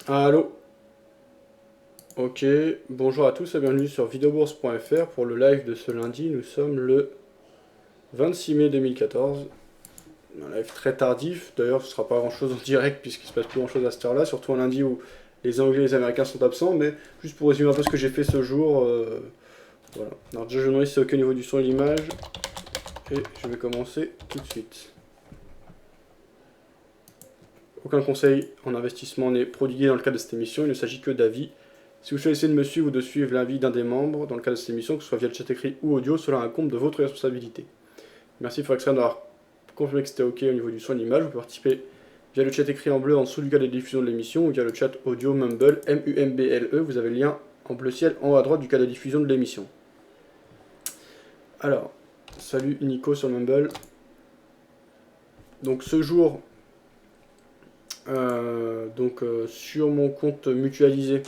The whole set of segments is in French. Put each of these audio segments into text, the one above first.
Allô. Ok, bonjour à tous et bienvenue sur videobourse.fr pour le live de ce lundi. Nous sommes le 26 mai 2014. Un live très tardif, d'ailleurs ce ne sera pas grand chose en direct puisqu'il se passe plus grand chose à cette heure-là, surtout un lundi où les Anglais et les Américains sont absents, mais juste pour résumer un peu ce que j'ai fait ce jour. Voilà. Alors déjà je me demande si c'est ok au niveau du son et de l'image, et je vais commencer tout de suite. Aucun conseil en investissement n'est prodigué dans le cadre de cette émission, il ne s'agit que d'avis. Si vous choisissez de me suivre ou de suivre l'avis d'un des membres dans le cadre de cette émission, que ce soit via le chat écrit ou audio, cela incombe de votre responsabilité. Merci Foxren d'avoir confirmé que c'était ok au niveau du son et de l'image. Vous pouvez participer via le chat écrit en bleu en dessous du cadre de diffusion de l'émission ou via le chat audio Mumble, M-U-M-B-L-E. Vous avez le lien en bleu ciel en haut à droite du cadre de diffusion de l'émission. Alors, salut Nico sur Mumble. Donc ce jour, sur mon compte mutualisé,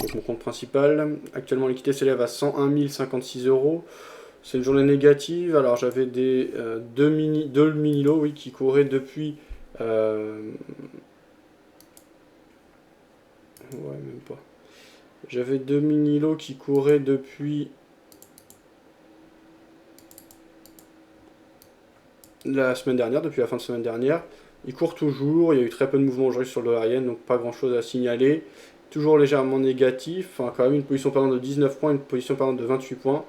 donc mon compte principal, actuellement l'équité s'élève à 101 056 euros. C'est une journée négative. Alors j'avais deux mini lots oui, qui couraient depuis. Ouais, même pas. J'avais deux mini lots qui couraient depuis la semaine dernière, depuis la fin de semaine dernière. Ils courent toujours. Il y a eu très peu de mouvements aujourd'hui sur le dollar yen, donc pas grand chose à signaler. Toujours légèrement négatif. Enfin, quand même une position perdante de 19 points, une position perdante de 28 points.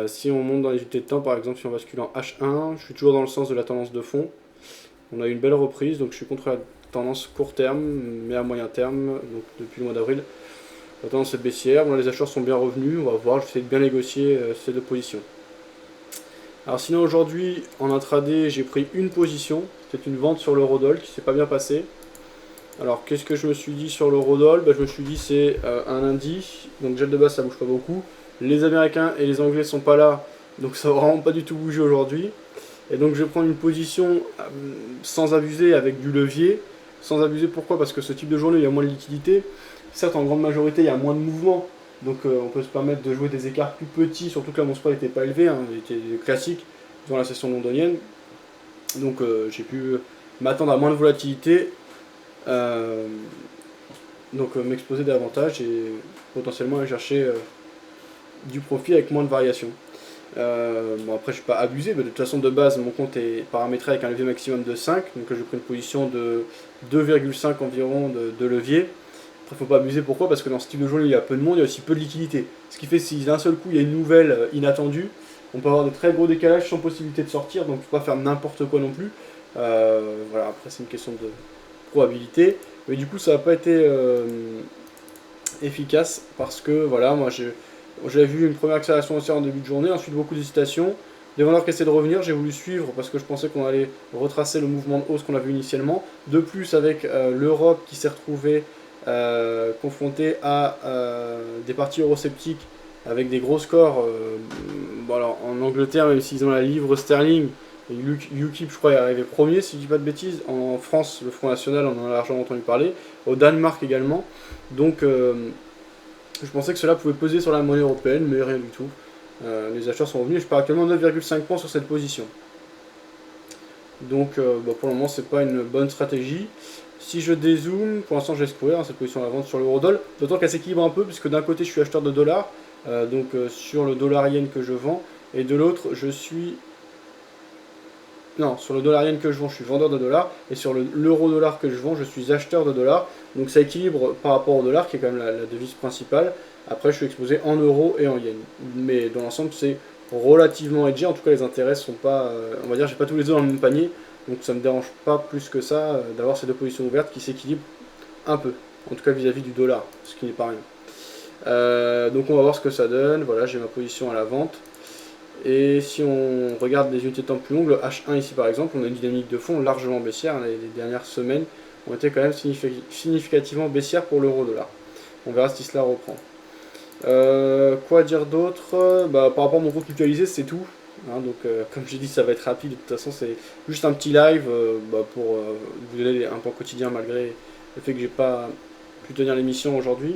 Si on monte dans les unités de temps, par exemple, si on bascule en H1, je suis toujours dans le sens de la tendance de fond. On a eu une belle reprise, donc je suis contre la tendance court terme, mais à moyen terme, donc depuis le mois d'avril, la tendance est baissière. Bon, les acheteurs sont bien revenus, on va voir, je vais essayer de bien négocier ces deux positions. Alors sinon aujourd'hui, en intraday, j'ai pris une position, c'était une vente sur l'eurodoll qui s'est pas bien passée. Alors qu'est-ce que je me suis dit sur l'eurodoll? Je me suis dit c'est un lundi, donc gel de base ça bouge pas beaucoup. Les Américains et les Anglais sont pas là, donc ça va vraiment pas du tout bouger aujourd'hui. Et donc je vais prendre une position sans abuser avec du levier. Sans abuser pourquoi? Parce que ce type de journée il y a moins de liquidité. Certes en grande majorité il y a moins de mouvement. Donc on peut se permettre de jouer des écarts plus petits, surtout que là mon spread n'était pas élevé, hein, il était classique dans la session londonienne. Donc j'ai pu m'attendre à moins de volatilité. M'exposer davantage et potentiellement aller chercher du profit avec moins de variations. Bon après je ne suis pas abusé, mais de toute façon de base mon compte est paramétré avec un levier maximum de 5, donc j'ai pris une position de 2,5 environ de levier. Après faut pas abuser, pourquoi? Parce que dans ce type de journée il y a peu de monde, il y a aussi peu de liquidité. Ce qui fait que si d'un seul coup il y a une nouvelle inattendue, on peut avoir des très gros décalages sans possibilité de sortir, donc il ne faut pas faire n'importe quoi non plus. Voilà, après c'est une question de probabilité. Mais du coup ça n'a pas été efficace parce que voilà, moi j'ai vu une première accélération haussière en début de journée, ensuite beaucoup d'hésitations. Des vendeurs qui essaient de revenir, j'ai voulu suivre parce que je pensais qu'on allait retracer le mouvement de hausse qu'on a vu initialement. De plus, avec l'Europe qui s'est retrouvée confrontée à des partis eurosceptiques avec des gros scores. Bon alors, en Angleterre, même s'ils ont la livre sterling, UKIP, je crois, est arrivé premier, si je dis pas de bêtises. En France, le Front National, on en a largement entendu parler. Au Danemark également. Donc, je pensais que cela pouvait peser sur la monnaie européenne, mais rien du tout. Les acheteurs sont revenus. Je pars actuellement 9,5 points sur cette position. Donc, pour le moment, c'est pas une bonne stratégie. Si je dézoome, pour l'instant, je laisse courir cette position à la vente sur l'eurodoll. D'autant qu'elle s'équilibre un peu, puisque d'un côté, je suis acheteur de dollars, sur le dollar yen que je vends, et de l'autre, je suis. Non, sur le dollar yen que je vends, je suis vendeur de dollars, et sur l'euro dollar que je vends, je suis acheteur de dollars. Donc ça équilibre par rapport au dollar, qui est quand même la devise principale. Après, je suis exposé en euros et en yens. Mais dans l'ensemble, c'est relativement hedgé. En tout cas, les intérêts sont pas. On va dire, j'ai pas tous les œufs dans le même panier. Donc ça ne me dérange pas plus que ça d'avoir ces deux positions ouvertes qui s'équilibrent un peu. En tout cas, vis-à-vis du dollar, ce qui n'est pas rien. Donc on va voir ce que ça donne. Voilà, j'ai ma position à la vente. Et si on regarde des unités de temps plus longues, le H1 ici par exemple, on a une dynamique de fond largement baissière. Les dernières semaines ont été quand même significativement baissières pour l'euro-dollar. On verra si cela reprend. Quoi dire d'autre? Par rapport à mon compte mutualisé, c'est tout. Hein, comme j'ai dit, ça va être rapide. De toute façon, c'est juste un petit live pour vous donner un point quotidien malgré le fait que j'ai pas pu tenir l'émission aujourd'hui.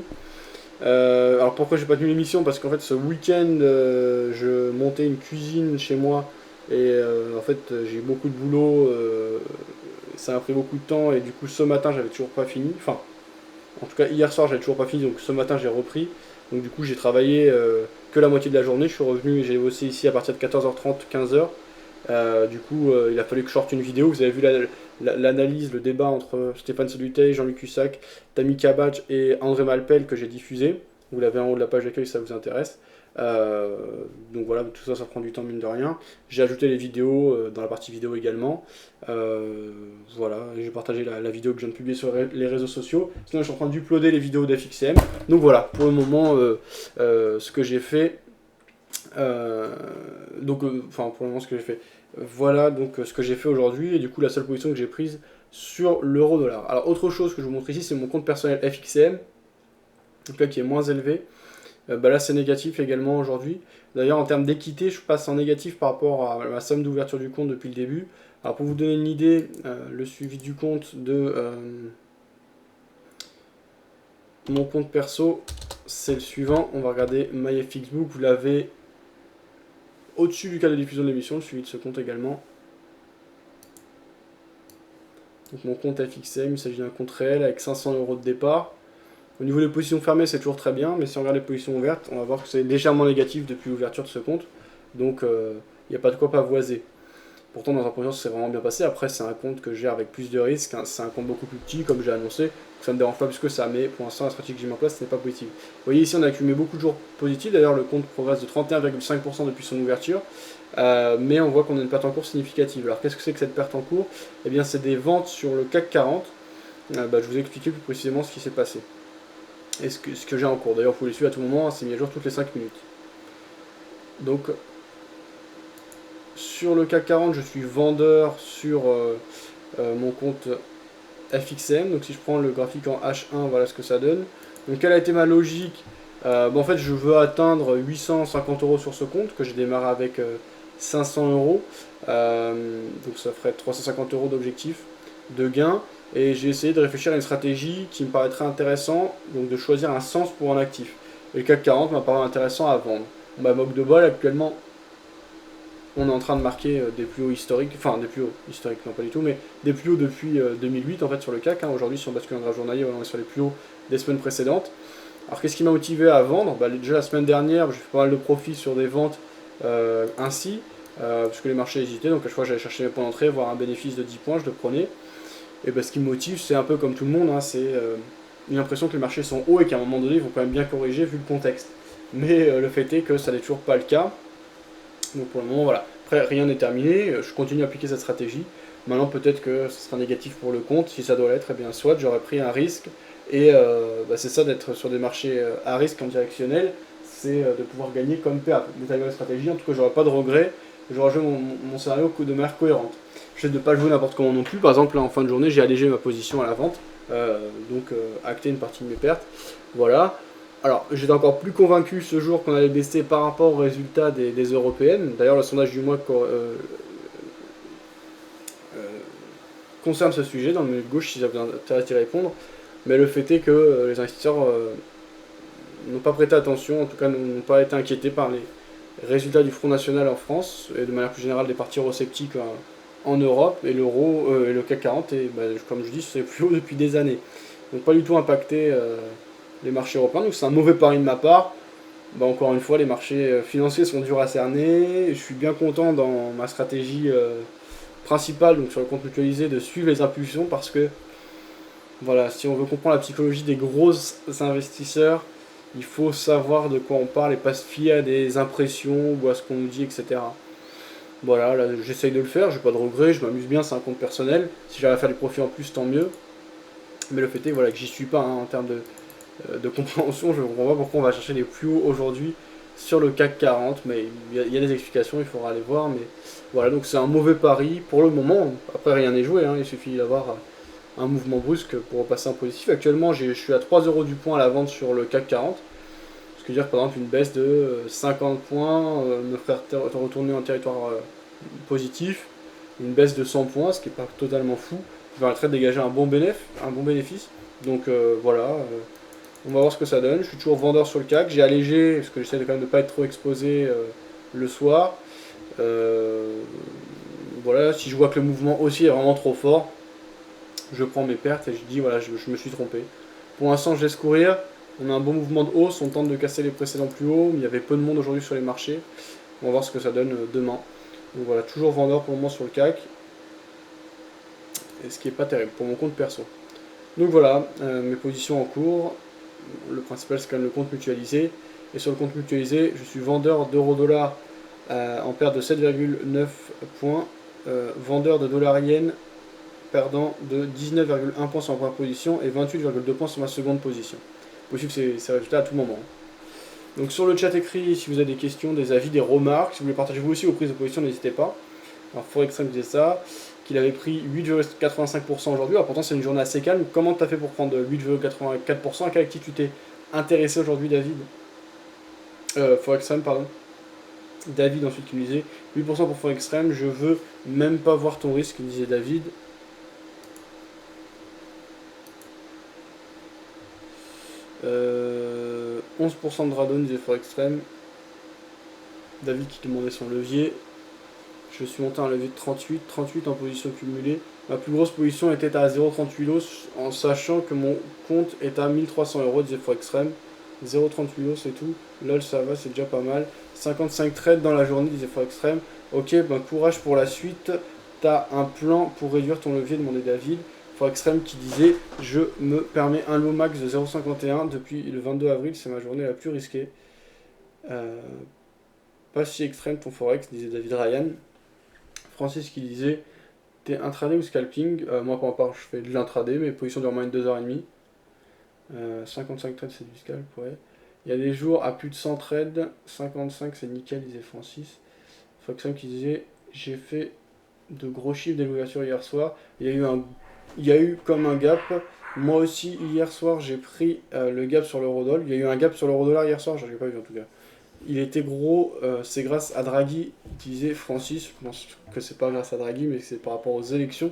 Alors pourquoi j'ai pas tenu l'émission? Parce qu'en fait ce week-end je montais une cuisine chez moi et en fait j'ai eu beaucoup de boulot, ça a pris beaucoup de temps et du coup ce matin j'avais toujours pas fini. Enfin En tout cas, hier soir, j'avais toujours pas fini, donc ce matin, j'ai repris. Donc du coup, j'ai travaillé que la moitié de la journée. Je suis revenu et j'ai bossé ici à partir de 14h30, 15h. Du coup, il a fallu que je sorte une vidéo. Vous avez vu l'analyse, le débat entre Stéphane Seduteil, Jean-Luc Cussac, Tammy Kabach et André Malpel que j'ai diffusé. Vous l'avez en haut de la page d'accueil si ça vous intéresse. Euh, donc voilà, tout ça, ça prend du temps mine de rien. J'ai ajouté les vidéos dans la partie vidéo également. Voilà, j'ai partagé la vidéo que je viens de publier sur les réseaux sociaux. Sinon, je suis en train d'uploader les vidéos d'FXM. Donc voilà, pour le moment, ce que j'ai fait. Enfin, pour le moment, ce que j'ai fait. Voilà donc ce que j'ai fait aujourd'hui. Et du coup, la seule position que j'ai prise sur l'euro-dollar. Alors, autre chose que je vous montre ici, c'est mon compte personnel FXM. Donc là, qui est moins élevé. Bah là c'est négatif également aujourd'hui. D'ailleurs en termes d'équité je passe en négatif par rapport à ma somme d'ouverture du compte depuis le début. Alors pour vous donner une idée, le suivi du compte de mon compte perso c'est le suivant. On va regarder MyFXBook, vous l'avez au-dessus du cas de diffusion de l'émission, le suivi de ce compte également. Donc mon compte FXM, il s'agit d'un compte réel avec 500 € de départ. Au niveau des positions fermées, c'est toujours très bien, mais si on regarde les positions ouvertes, on va voir que c'est légèrement négatif depuis l'ouverture de ce compte. Donc, il n'y a pas de quoi pavoiser. Pourtant, dans un premier temps, c'est vraiment bien passé. Après, c'est un compte que je gère avec plus de risques. Hein. C'est un compte beaucoup plus petit, comme j'ai annoncé. Ça ne me dérange pas plus que ça, mais pour l'instant, la stratégie que j'ai mis en place, ce n'est pas positive. Vous voyez, ici, on a accumulé beaucoup de jours positifs. D'ailleurs, le compte progresse de 31,5% depuis son ouverture. Mais on voit qu'on a une perte en cours significative. Alors, qu'est-ce que c'est que cette perte en cours? Eh bien, c'est des ventes sur le CAC 40. Je vous ai expliqué plus précisément ce qui s'est passé et ce que j'ai en cours. D'ailleurs, vous pouvez les suivre à tout moment, c'est mis à jour toutes les 5 minutes. Donc, sur le CAC 40, je suis vendeur sur mon compte FXM. Donc, si je prends le graphique en H1, voilà ce que ça donne. Donc, quelle a été ma logique? En fait, je veux atteindre 850 € sur ce compte, que j'ai démarré avec 500 €. Donc, ça ferait 350 € d'objectif de gain. Et j'ai essayé de réfléchir à une stratégie qui me paraîtrait intéressante, donc de choisir un sens pour un actif. Et le CAC 40 m'apparaît intéressant à vendre. Moque de bol, actuellement, on est en train de marquer des plus hauts historiques, enfin des plus hauts historiques, non pas du tout, mais des plus hauts depuis 2008 en fait sur le CAC. Hein. Aujourd'hui, si on bascule en graphe journalier, on est sur les plus hauts des semaines précédentes. Alors qu'est-ce qui m'a motivé à vendre? Déjà la semaine dernière, j'ai fait pas mal de profits sur des ventes ainsi, parce que les marchés hésitaient, donc à chaque fois j'allais chercher mes points d'entrée, voir un bénéfice de 10 points, je le prenais. Et ce qui me motive, c'est un peu comme tout le monde, hein, c'est une impression que les marchés sont hauts et qu'à un moment donné, ils vont quand même bien corriger vu le contexte. Mais le fait est que ça n'est toujours pas le cas. Donc pour le moment, voilà. Après, rien n'est terminé, je continue à appliquer cette stratégie. Maintenant, peut-être que ce sera négatif pour le compte. Si ça doit l'être, eh bien, soit j'aurais pris un risque. Et c'est ça d'être sur des marchés à risque en directionnel, c'est de pouvoir gagner comme perdre. D'établir la stratégie, en tout cas, j'aurais pas de regrets. J'aurais joué mon scénario de manière cohérente. Je ne vais pas le jouer n'importe comment non plus. Par exemple, là, en fin de journée, j'ai allégé ma position à la vente. Acté une partie de mes pertes. Voilà. Alors, j'étais encore plus convaincu ce jour qu'on allait baisser par rapport aux résultats des européennes. D'ailleurs, le sondage du mois concerne ce sujet dans le menu de gauche si ça vous intéresse d'y répondre. Mais le fait est que les investisseurs n'ont pas prêté attention, en tout cas n'ont pas été inquiétés par les résultats du Front National en France et de manière plus générale des partis eurosceptiques en Europe. Et l'euro et le CAC 40, comme je dis, c'est plus haut depuis des années. Donc pas du tout impacté les marchés européens. Donc c'est un mauvais pari de ma part. Encore une fois, les marchés financiers sont durs à cerner. Je suis bien content dans ma stratégie principale, donc sur le compte mutualisé, de suivre les impulsions parce que voilà, si on veut comprendre la psychologie des gros investisseurs, il faut savoir de quoi on parle et pas se fier à des impressions ou à ce qu'on nous dit, etc. Voilà, là j'essaye de le faire, j'ai pas de regrets, je m'amuse bien, c'est un compte personnel. Si j'arrive à faire du profit en plus, tant mieux. Mais le fait est voilà, que j'y suis pas hein, en termes de compréhension, je ne comprends pas pourquoi on va chercher les plus hauts aujourd'hui sur le CAC 40, mais il y a des explications, il faudra aller voir. Mais voilà, donc c'est un mauvais pari pour le moment. Après, rien n'est joué, hein, il suffit d'avoir un mouvement brusque pour repasser en positif. Actuellement, je suis à 3 € du point à la vente sur le CAC 40. Ce qui veut dire par exemple une baisse de 50 points me ferait retourner en territoire positif. Une baisse de 100 points, ce qui n'est pas totalement fou, qui permettrait de dégager un bon bénéfice. Donc voilà, on va voir ce que ça donne. Je suis toujours vendeur sur le CAC. J'ai allégé, parce que j'essaie quand même de ne pas être trop exposé le soir. Voilà, si je vois que le mouvement aussi est vraiment trop fort, je prends mes pertes et je dis voilà, je me suis trompé. Pour l'instant, je laisse courir. On a un bon mouvement de hausse, on tente de casser les précédents plus hauts. Il y avait peu de monde aujourd'hui sur les marchés. On va voir ce que ça donne demain. Donc voilà, toujours vendeur pour le moment sur le CAC. Et ce qui n'est pas terrible pour mon compte perso. Donc voilà, mes positions en cours. Le principal, c'est quand même le compte mutualisé. Et sur le compte mutualisé, je suis vendeur d'euro-dollar en perte de 7,9 points. Vendeur de dollar yen perdant de 19,1 points sur ma première position et 28,2 points sur ma seconde position. Vous pouvez suivre ces résultats à tout moment. Donc sur le chat écrit, si vous avez des questions, des avis, des remarques, si vous voulez partager vous aussi vos prises de position, n'hésitez pas. Alors Forextreme disait ça, qu'il avait pris 8,85% aujourd'hui. Alors pourtant c'est une journée assez calme. Comment tu as fait pour prendre 8,84%? À quelle actif tu t'es intéressé aujourd'hui, David? Forextreme, pardon. David ensuite qui me disait 8% pour Forextreme, je veux même pas voir ton risque, disait David. 11% de Radon, disait Forextreme. David qui demandait son levier. Je suis monté à un levier de 38 en position cumulée. Ma plus grosse position était à 0,38 lots en sachant que mon compte est à 1300 euros, disait Forextreme. 0,38 lots, c'est tout. Lol, ça va, c'est déjà pas mal. 55 trades dans la journée, disait Forextreme. Ok, ben courage pour la suite. T'as un plan pour réduire ton levier, demandait David. Forextreme qui disait je me permets un lot max de 0,51 depuis le 22 avril, c'est ma journée la plus risquée. Pas si extrême ton Forex, disait David Ryan. Francis qui disait t'es intraday ou scalping? Moi pour ma part je fais de l'intraday, mes positions durent moins de 2h30. 55 trades c'est du scalp, ouais. Il y a des jours à plus de 100 trades, 55 c'est nickel, disait Francis. Foxham qui disait j'ai fait de gros chiffres d'évaluation hier soir. Il y a eu comme un gap. Moi aussi hier soir j'ai pris le gap sur l'eurodoll. Il y a eu un gap sur l'eurodollar hier soir, je l'ai pas vu en tout cas. Il était gros, c'est grâce à Draghi, disait Francis. Je pense que c'est pas grâce à Draghi, mais c'est par rapport aux élections.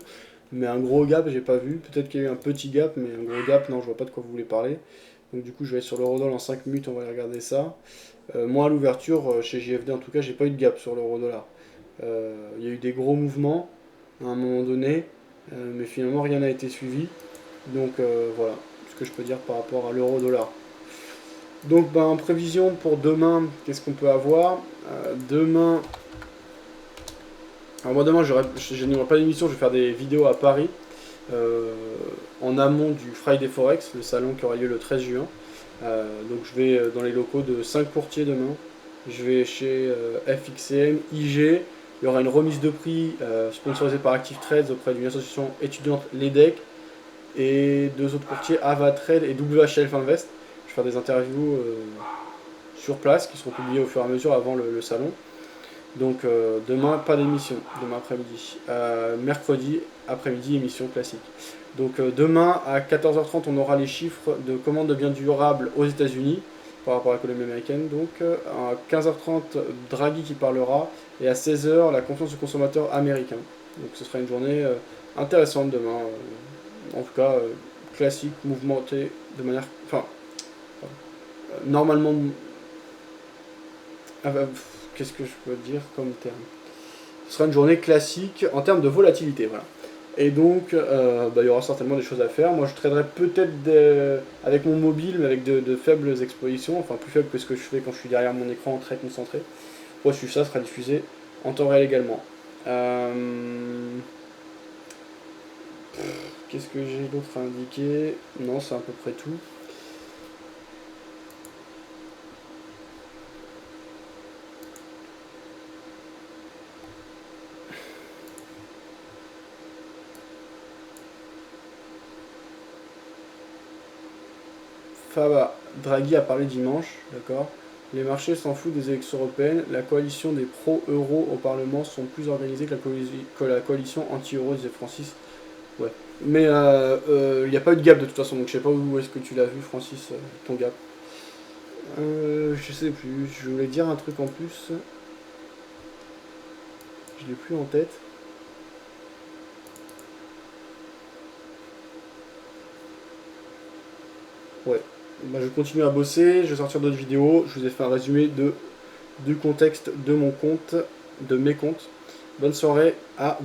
Mais un gros gap, j'ai pas vu. Peut-être qu'il y a eu un petit gap, mais un gros gap, non, je vois pas de quoi vous voulez parler. Donc du coup, je vais aller sur l'eurodoll en 5 minutes, on va aller regarder ça. Moi, à l'ouverture, chez JFD, en tout cas, j'ai pas eu de gap sur l'eurodollar. Il y a eu des gros mouvements à un moment donné, mais finalement, rien n'a été suivi. Donc voilà ce que je peux dire par rapport à l'euro-dollar. Donc en prévision pour demain, qu'est-ce qu'on peut avoir demain. Alors moi demain je n'aurai pas d'émission, je vais faire des vidéos à Paris en amont du Friday Forex, le salon qui aura lieu le 13 juin. Donc je vais dans les locaux de 5 courtiers demain. Je vais chez FXCM, IG. Il y aura une remise de prix sponsorisée par Active Trades auprès d'une association étudiante l'EDEC et deux autres courtiers, Avatrade et WHLF Invest. Je vais faire des interviews sur place qui seront publiées au fur et à mesure avant le salon. Donc demain, pas d'émission, demain après-midi. Mercredi après-midi, émission classique. Donc demain à 14h30, on aura les chiffres de commandes de biens durables aux États-Unis par rapport à l'économie américaine. Donc à 15h30, Draghi qui parlera et à 16h, la confiance du consommateur américain. Donc ce sera une journée intéressante demain. En tout cas, classique, mouvementée de manière. Enfin, normalement. Qu'est-ce que je peux dire comme terme? Ce sera une journée classique en termes de volatilité, voilà. Et donc, il y aura certainement des choses à faire. Moi, je traderai peut-être avec mon mobile, mais avec de faibles expositions, enfin plus faibles que ce que je fais quand je suis derrière mon écran très concentré. Pour suivre ça, sera diffusé en temps réel également. Qu'est-ce que j'ai d'autre à indiquer? Non, c'est à peu près tout. Faba, Draghi a parlé dimanche, d'accord. Les marchés s'en foutent des élections européennes. La coalition des pro-euro au Parlement sont plus organisées que la coalition anti-euro, disait Francis. Ouais. Mais il n'y a pas eu de gap de toute façon, donc je sais pas où est-ce que tu l'as vu, Francis, ton gap. Je sais plus, je voulais dire un truc en plus. Je l'ai plus en tête. Ouais. Bah, je continue à bosser, je vais sortir d'autres vidéos. Je vous ai fait un résumé du contexte de mon compte, de mes comptes. Bonne soirée à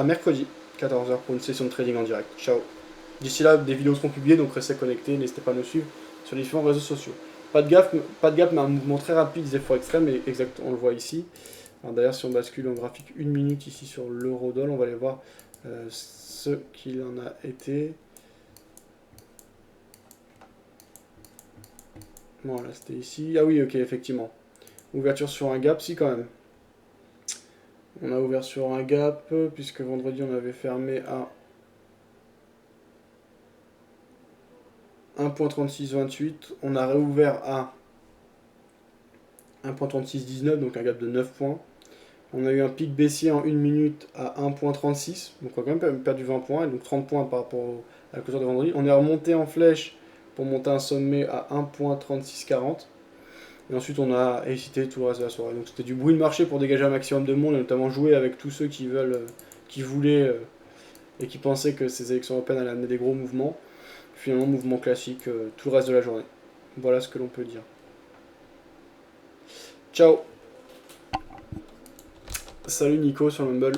mercredi, 14h pour une session de trading en direct. Ciao. D'ici là, des vidéos seront publiées, donc restez connectés, n'hésitez pas à nous suivre sur les différents réseaux sociaux. Pas de gap, mais un mouvement très rapide des efforts extrêmes, et exact, on le voit ici. D'ailleurs, si on bascule en graphique 1 minute ici sur l'eurodoll, on va aller voir ce qu'il en a été. Voilà, c'était ici. Ah oui, ok, effectivement. Ouverture sur un gap, si quand même. On a ouvert sur un gap, puisque vendredi on avait fermé à 1.3628. On a réouvert à 1.3619, donc un gap de 9 points. On a eu un pic baissier en 1 minute à 1.36, donc on a quand même perdu 20 points, et donc 30 points par rapport à la clôture de vendredi. On est remonté en flèche pour monter un sommet à 1.3640. Et ensuite, on a hésité tout le reste de la soirée. Donc c'était du bruit de marché pour dégager un maximum de monde, et notamment jouer avec tous ceux qui voulaient et qui pensaient que ces élections européennes allaient amener des gros mouvements. Finalement, mouvement classique tout le reste de la journée. Voilà ce que l'on peut dire. Ciao. Salut Nico sur Mumble.